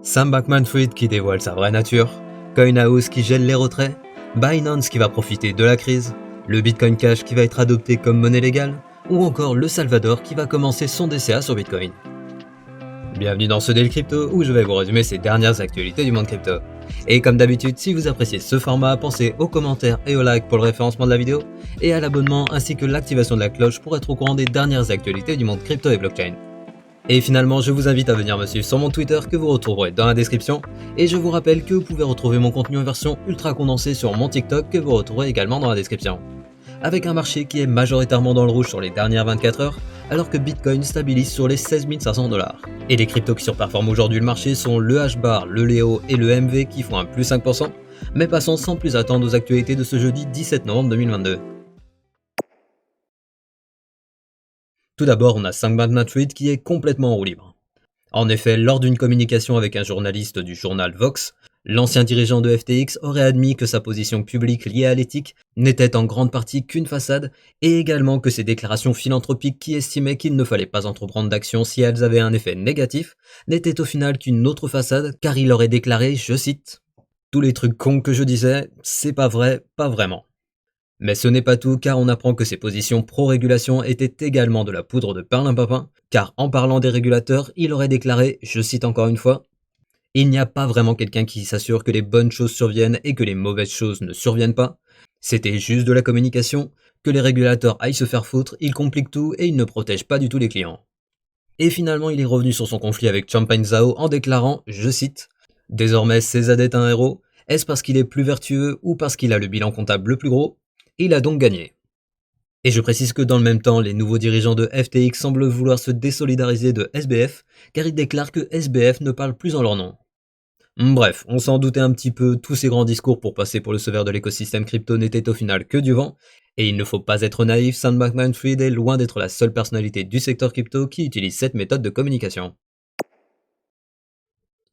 Sam Bankman-Fried qui dévoile sa vraie nature, CoinHouse qui gèle les retraits, Binance qui va profiter de la crise, le Bitcoin Cash qui va être adopté comme monnaie légale, ou encore le Salvador qui va commencer son DCA sur Bitcoin. Bienvenue dans ce Daily Crypto où je vais vous résumer ces dernières actualités du monde crypto. Et comme d'habitude, si vous appréciez ce format, pensez aux commentaires et aux likes pour le référencement de la vidéo, et à l'abonnement ainsi que l'activation de la cloche pour être au courant des dernières actualités du monde crypto et blockchain. Et finalement, je vous invite à venir me suivre sur mon Twitter que vous retrouverez dans la description, et je vous rappelle que vous pouvez retrouver mon contenu en version ultra condensée sur mon TikTok que vous retrouverez également dans la description. Avec un marché qui est majoritairement dans le rouge sur les dernières 24 heures, alors que Bitcoin stabilise sur les 16 500 $. Et les cryptos qui surperforment aujourd'hui le marché sont le H-Bar, le Leo et le MV qui font un plus 5%, mais passons sans plus attendre aux actualités de ce jeudi 17 novembre 2022. Tout d'abord, on a Sam Bankman-Fried qui est complètement en roue libre. En effet, lors d'une communication avec un journaliste du journal Vox, l'ancien dirigeant de FTX aurait admis que sa position publique liée à l'éthique n'était en grande partie qu'une façade, et également que ses déclarations philanthropiques qui estimaient qu'il ne fallait pas entreprendre d'actions si elles avaient un effet négatif n'étaient au final qu'une autre façade, car il aurait déclaré, je cite, « Tous les trucs cons que je disais, c'est pas vrai, pas vraiment ». Mais ce n'est pas tout, car on apprend que ses positions pro-régulation étaient également de la poudre de perlimpinpin, car en parlant des régulateurs, il aurait déclaré, je cite encore une fois, « Il n'y a pas vraiment quelqu'un qui s'assure que les bonnes choses surviennent et que les mauvaises choses ne surviennent pas. C'était juste de la communication, que les régulateurs aillent se faire foutre, ils compliquent tout et ils ne protègent pas du tout les clients. » Et finalement, il est revenu sur son conflit avec Changpeng Zhao en déclarant, je cite, « Désormais CZ est un héros, est-ce parce qu'il est plus vertueux ou parce qu'il a le bilan comptable le plus gros ? Il a donc gagné. » Et je précise que dans le même temps, les nouveaux dirigeants de FTX semblent vouloir se désolidariser de SBF, car ils déclarent que SBF ne parle plus en leur nom. Bref, on s'en doutait un petit peu, tous ces grands discours pour passer pour le sauveur de l'écosystème crypto n'étaient au final que du vent, et il ne faut pas être naïf, Sam Bankman-Fried est loin d'être la seule personnalité du secteur crypto qui utilise cette méthode de communication.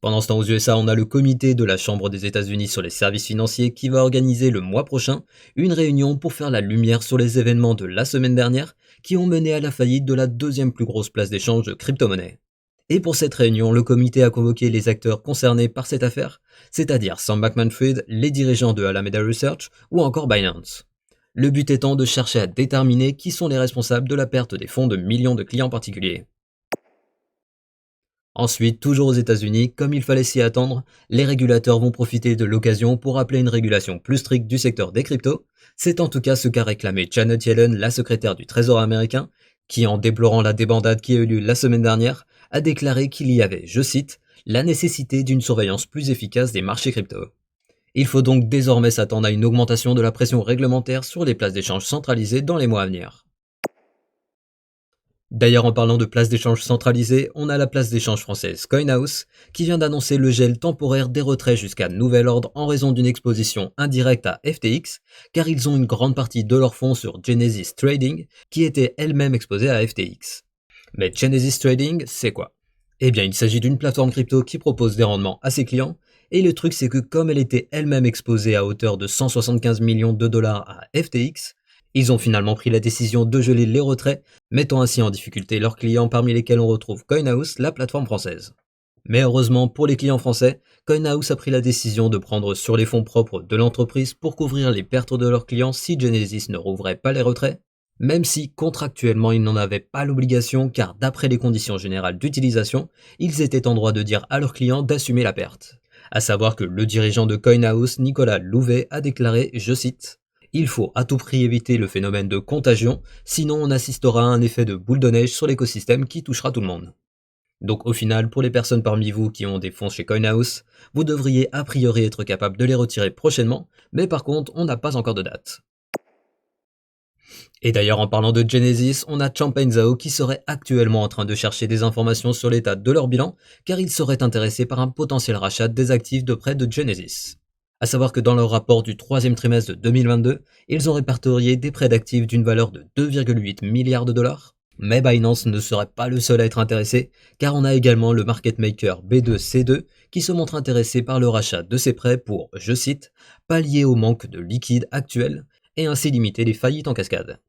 Pendant ce temps aux USA, on a le comité de la Chambre des États-Unis sur les services financiers qui va organiser le mois prochain une réunion pour faire la lumière sur les événements de la semaine dernière qui ont mené à la faillite de la deuxième plus grosse place d'échange de crypto-monnaies. Et pour cette réunion, le comité a convoqué les acteurs concernés par cette affaire, c'est-à-dire Sam Bankman-Fried, les dirigeants de Alameda Research ou encore Binance. Le but étant de chercher à déterminer qui sont les responsables de la perte des fonds de millions de clients particuliers. Ensuite, toujours aux États-Unis, comme il fallait s'y attendre, les régulateurs vont profiter de l'occasion pour appeler une régulation plus stricte du secteur des cryptos. C'est en tout cas ce qu'a réclamé Janet Yellen, la secrétaire du Trésor américain, qui, en déplorant la débandade qui a eu lieu la semaine dernière, a déclaré qu'il y avait, je cite, « la nécessité d'une surveillance plus efficace des marchés crypto ». Il faut donc désormais s'attendre à une augmentation de la pression réglementaire sur les places d'échange centralisées dans les mois à venir. D'ailleurs, en parlant de place d'échange centralisée, on a la place d'échange française CoinHouse qui vient d'annoncer le gel temporaire des retraits jusqu'à nouvel ordre en raison d'une exposition indirecte à FTX, car ils ont une grande partie de leurs fonds sur Genesis Trading qui était elle-même exposée à FTX. Mais Genesis Trading, c'est quoi ? Eh bien, il s'agit d'une plateforme crypto qui propose des rendements à ses clients, et le truc c'est que comme elle était elle-même exposée à hauteur de 175 millions de dollars à FTX, ils ont finalement pris la décision de geler les retraits, mettant ainsi en difficulté leurs clients parmi lesquels on retrouve CoinHouse, la plateforme française. Mais heureusement pour les clients français, CoinHouse a pris la décision de prendre sur les fonds propres de l'entreprise pour couvrir les pertes de leurs clients si Genesis ne rouvrait pas les retraits, même si contractuellement ils n'en avaient pas l'obligation car d'après les conditions générales d'utilisation, ils étaient en droit de dire à leurs clients d'assumer la perte. À savoir que le dirigeant de CoinHouse, Nicolas Louvet, a déclaré, je cite, « Il faut à tout prix éviter le phénomène de contagion, sinon on assistera à un effet de boule de neige sur l'écosystème qui touchera tout le monde. » Donc au final, pour les personnes parmi vous qui ont des fonds chez CoinHouse, vous devriez a priori être capable de les retirer prochainement, mais par contre, on n'a pas encore de date. Et d'ailleurs, en parlant de Genesis, on a Changpeng Zhao qui serait actuellement en train de chercher des informations sur l'état de leur bilan, car il serait intéressé par un potentiel rachat des actifs de près de Genesis. À savoir que dans leur rapport du troisième trimestre de 2022, ils ont répertorié des prêts d'actifs d'une valeur de 2,8 milliards de dollars. Mais Binance ne serait pas le seul à être intéressé, car on a également le market maker B2C2 qui se montre intéressé par le rachat de ces prêts pour, je cite, « pallier au manque de liquide actuel » et ainsi limiter les faillites en cascade.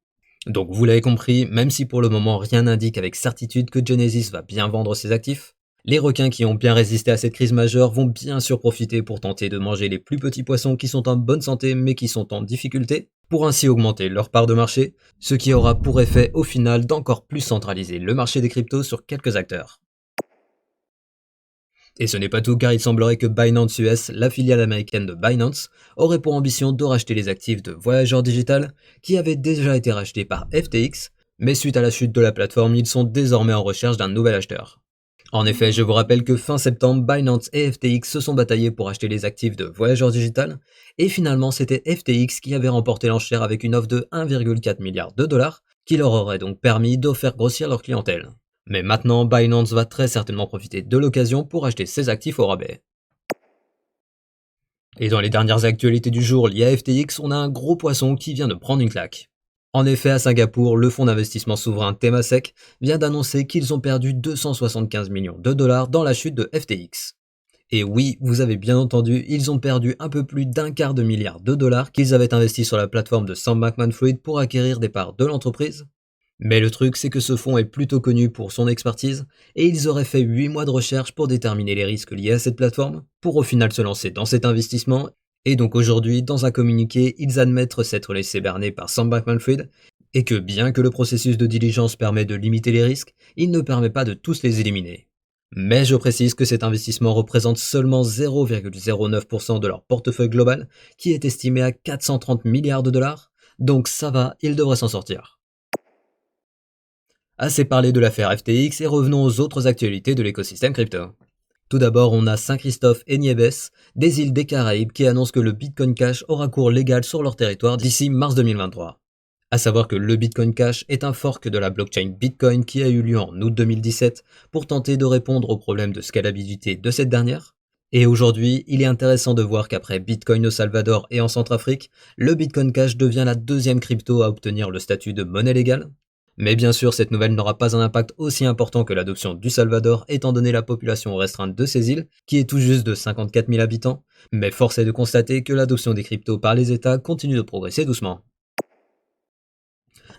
Donc vous l'avez compris, même si pour le moment rien n'indique avec certitude que Genesis va bien vendre ses actifs, Les requins qui ont bien résisté à cette crise majeure vont bien sûr profiter pour tenter de manger les plus petits poissons qui sont en bonne santé mais qui sont en difficulté, pour ainsi augmenter leur part de marché, ce qui aura pour effet au final d'encore plus centraliser le marché des cryptos sur quelques acteurs. Et ce n'est pas tout car il semblerait que Binance US, la filiale américaine de Binance, aurait pour ambition de racheter les actifs de Voyager Digital qui avaient déjà été rachetés par FTX, mais suite à la chute de la plateforme, ils sont désormais en recherche d'un nouvel acheteur. En effet, je vous rappelle que fin septembre, Binance et FTX se sont bataillés pour acheter les actifs de Voyager Digital, et finalement c'était FTX qui avait remporté l'enchère avec une offre de 1,4 milliard de dollars, qui leur aurait donc permis de faire grossir leur clientèle. Mais maintenant, Binance va très certainement profiter de l'occasion pour acheter ses actifs au rabais. Et dans les dernières actualités du jour liées à FTX, on a un gros poisson qui vient de prendre une claque. En effet, à Singapour, le fonds d'investissement souverain Temasek vient d'annoncer qu'ils ont perdu 275 millions de dollars dans la chute de FTX. Et oui, vous avez bien entendu, ils ont perdu un peu plus d'un quart de milliard de dollars qu'ils avaient investis sur la plateforme de Sam Bankman-Fried pour acquérir des parts de l'entreprise. Mais le truc, c'est que ce fonds est plutôt connu pour son expertise, et ils auraient fait 8 mois de recherche pour déterminer les risques liés à cette plateforme, pour au final se lancer dans cet investissement. Et donc aujourd'hui, dans un communiqué, ils admettent s'être laissés berner par Sam Bankman-Fried, et que bien que le processus de diligence permet de limiter les risques, il ne permet pas de tous les éliminer. Mais je précise que cet investissement représente seulement 0,09% de leur portefeuille global, qui est estimé à 430 milliards de dollars, donc ça va, ils devraient s'en sortir. Assez parlé de l'affaire FTX et revenons aux autres actualités de l'écosystème crypto. Tout d'abord, on a Saint-Christophe et Niébès, des îles des Caraïbes qui annoncent que le Bitcoin Cash aura cours légal sur leur territoire d'ici mars 2023. À savoir que le Bitcoin Cash est un fork de la blockchain Bitcoin qui a eu lieu en août 2017 pour tenter de répondre aux problèmes de scalabilité de cette dernière. Et aujourd'hui, il est intéressant de voir qu'après Bitcoin au Salvador et en Centrafrique, le Bitcoin Cash devient la deuxième crypto à obtenir le statut de monnaie légale. Mais bien sûr, cette nouvelle n'aura pas un impact aussi important que l'adoption du Salvador étant donné la population restreinte de ces îles, qui est tout juste de 54 000 habitants, mais force est de constater que l'adoption des cryptos par les États continue de progresser doucement.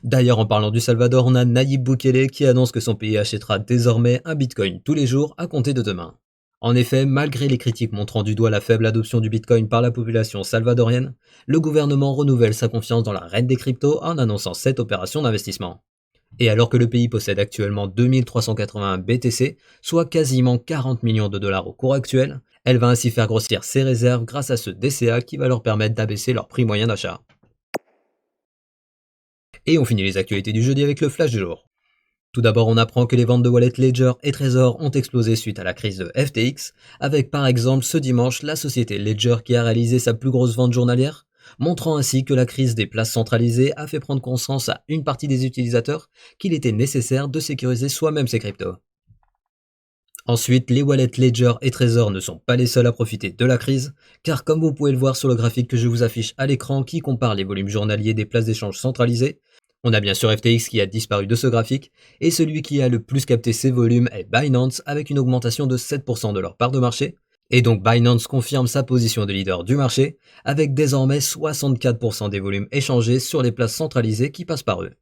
D'ailleurs, en parlant du Salvador, on a Nayib Bukele qui annonce que son pays achètera désormais un Bitcoin tous les jours à compter de demain. En effet, malgré les critiques montrant du doigt la faible adoption du Bitcoin par la population salvadorienne, le gouvernement renouvelle sa confiance dans la reine des cryptos en annonçant cette opération d'investissement. Et alors que le pays possède actuellement 2381 BTC, soit quasiment 40 millions de dollars au cours actuel, elle va ainsi faire grossir ses réserves grâce à ce DCA qui va leur permettre d'abaisser leur prix moyen d'achat. Et on finit les actualités du jeudi avec le flash du jour. Tout d'abord, on apprend que les ventes de wallets Ledger et Trezor ont explosé suite à la crise de FTX, avec par exemple ce dimanche la société Ledger qui a réalisé sa plus grosse vente journalière, montrant ainsi que la crise des places centralisées a fait prendre conscience à une partie des utilisateurs qu'il était nécessaire de sécuriser soi-même ses cryptos. Ensuite, les wallets Ledger et Trezor ne sont pas les seuls à profiter de la crise, car comme vous pouvez le voir sur le graphique que je vous affiche à l'écran qui compare les volumes journaliers des places d'échange centralisées, on a bien sûr FTX qui a disparu de ce graphique, et celui qui a le plus capté ces volumes est Binance avec une augmentation de 7% de leur part de marché, et donc Binance confirme sa position de leader du marché, avec désormais 64% des volumes échangés sur les places centralisées qui passent par eux.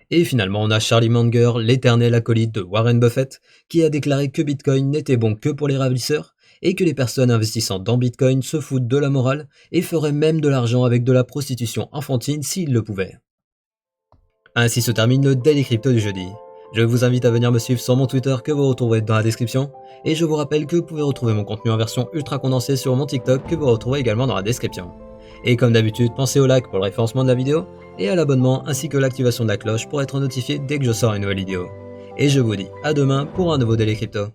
Et finalement, on a Charlie Munger, l'éternel acolyte de Warren Buffett, qui a déclaré que Bitcoin n'était bon que pour les ravisseurs, et que les personnes investissant dans Bitcoin se foutent de la morale et feraient même de l'argent avec de la prostitution enfantine s'ils le pouvaient. Ainsi se termine le Daily Crypto du jeudi. Je vous invite à venir me suivre sur mon Twitter que vous retrouverez dans la description, et je vous rappelle que vous pouvez retrouver mon contenu en version ultra condensée sur mon TikTok que vous retrouverez également dans la description. Et comme d'habitude, pensez au like pour le référencement de la vidéo, et à l'abonnement ainsi que l'activation de la cloche pour être notifié dès que je sors une nouvelle vidéo. Et je vous dis à demain pour un nouveau Daily Crypto.